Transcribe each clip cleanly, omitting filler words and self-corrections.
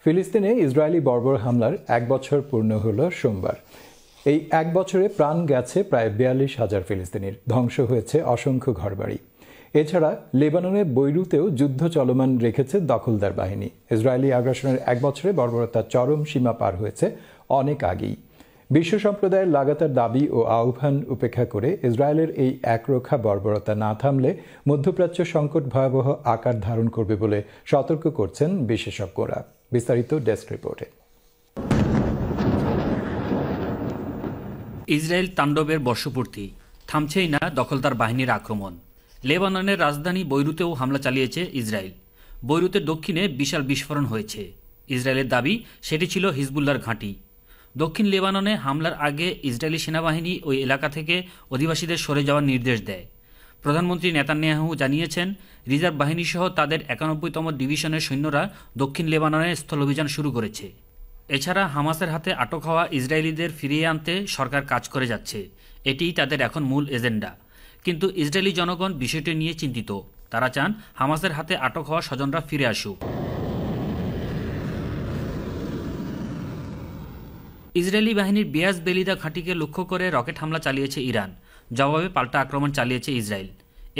ফিলিস্তিনে ইসরায়েলি বর্বর হামলার 1 বছর পূর্ণ হল সোমবার। এই 1 বছরে প্রাণ গেছে প্রায় 42,000 ফিলিস্তিনির, ধ্বংস হয়েছে অসংখ্য ঘরবাড়ি। এছাড়া লেবাননের বৈরুতেও যুদ্ধ চলমান রেখেছে দখলদার বাহিনী। ইসরায়েলি আগ্রাসনের 1 বছরে বর্বরতার চরম সীমা পার হয়েছে অনেক আগেই। বিশ্ব সম্প্রদায়ের লাগাতার দাবি ও আহ্বান উপেক্ষা করে ইসরায়েলের এই একরোখা বর্বরতা না থামলে মধ্যপ্রাচ্য সংকট ভয়াবহ আকার ধারণ করবে বলে সতর্ক করছেন বিশেষজ্ঞরা। বিস্তারিত ডেস্ক রিপোর্টে। ইসরায়েল তাণ্ডবের বর্ষপূর্তি, থামছেই না দখলদার বাহিনীর আক্রমণ। লেবাননের রাজধানী বৈরুতেও হামলা চালিয়েছে ইসরায়েল। বৈরুতের দক্ষিণে বিশাল বিস্ফোরণ হয়েছে। ইসরায়েলের দাবি সেটি ছিল হিজবুল্লাহর ঘাঁটি। দক্ষিণ লেবাননে হামলার আগে ইসরায়েলি সেনাবাহিনী ওই এলাকা থেকে অধিবাসীদের সরে যাওয়ার নির্দেশ দেয়। প্রধানমন্ত্রী নেতানিয়াহু জানিয়েছেন, রিজার্ভ বাহিনীসহ তাদের 91তম ডিভিশনের সৈন্যরা দক্ষিণ লেবাননে স্থলাভিযান শুরু করেছে। এছাড়া হামাসের হাতে আটক হওয়া ইসরায়েলিদের ফিরিয়ে আনতে সরকার কাজ করে যাচ্ছে। এটিই তাদের এখন মূল এজেন্ডা। কিন্তু ইসরায়েলি জনগণ বিষয়টি নিয়ে চিন্তিত। তারা চান হামাসের হাতে আটক হওয়া স্বজনরা ফিরে আসুক। ইসরায়েলি বাহিনীর বিয়াস বেলিদা ঘাঁটিকে লক্ষ্য করে রকেট হামলা চালিয়েছে ইরান। জবাবে পাল্টা আক্রমণ চালিয়েছে ইসরায়েল।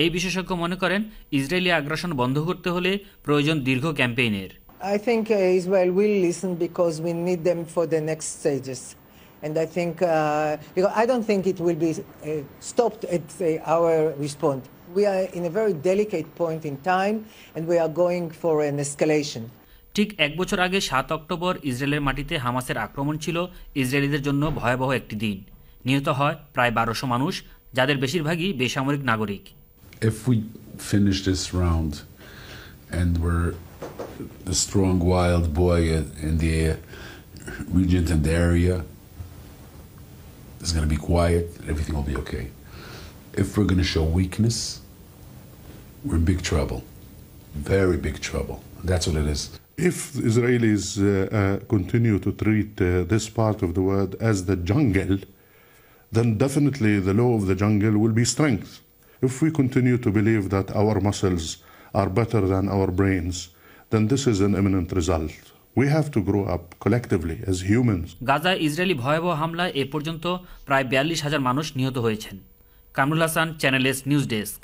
এই বিশেষজ্ঞ মনে করেন, ইসরায়েলি আগ্রাসন বন্ধ করতে হলে প্রয়োজন দীর্ঘ ক্যাম্পেইনের। I think Israel will listen because we need them for the next stages. And I think, because I don't think it will be stopped at our response. We are in a very delicate point in time and we are going for an escalation. ঠিক 1 বছর আগে 7 October ইসরায়েলের মাটিতে হামাসের আক্রমণ ছিল ইসরায়েলিদের জন্য ভয়াবহ একটি দিন। নিহত হয় প্রায় 1200 মানুষ, যাদের বেশিরভাগই বেসামরিক নাগরিক। If we finish this round and we're the strong wild boy in the region and the area, it's going to be quiet, everything will be okay. If we're going to show weakness, we're in big trouble, very big trouble. That's what it is. If the Israelis continue to treat this part of the world as the jungle, then definitely the law of the jungle will be strength. If we continue to believe that our muscles are better than our brains, then this is an imminent result. We have to grow up collectively as humans. গাজায় Israeli ভয়াবহ হামলায় এ পর্যন্ত প্রায় 42,000 মানুষ নিহত হয়েছেন। Kamrul Hasan, channel S news desk.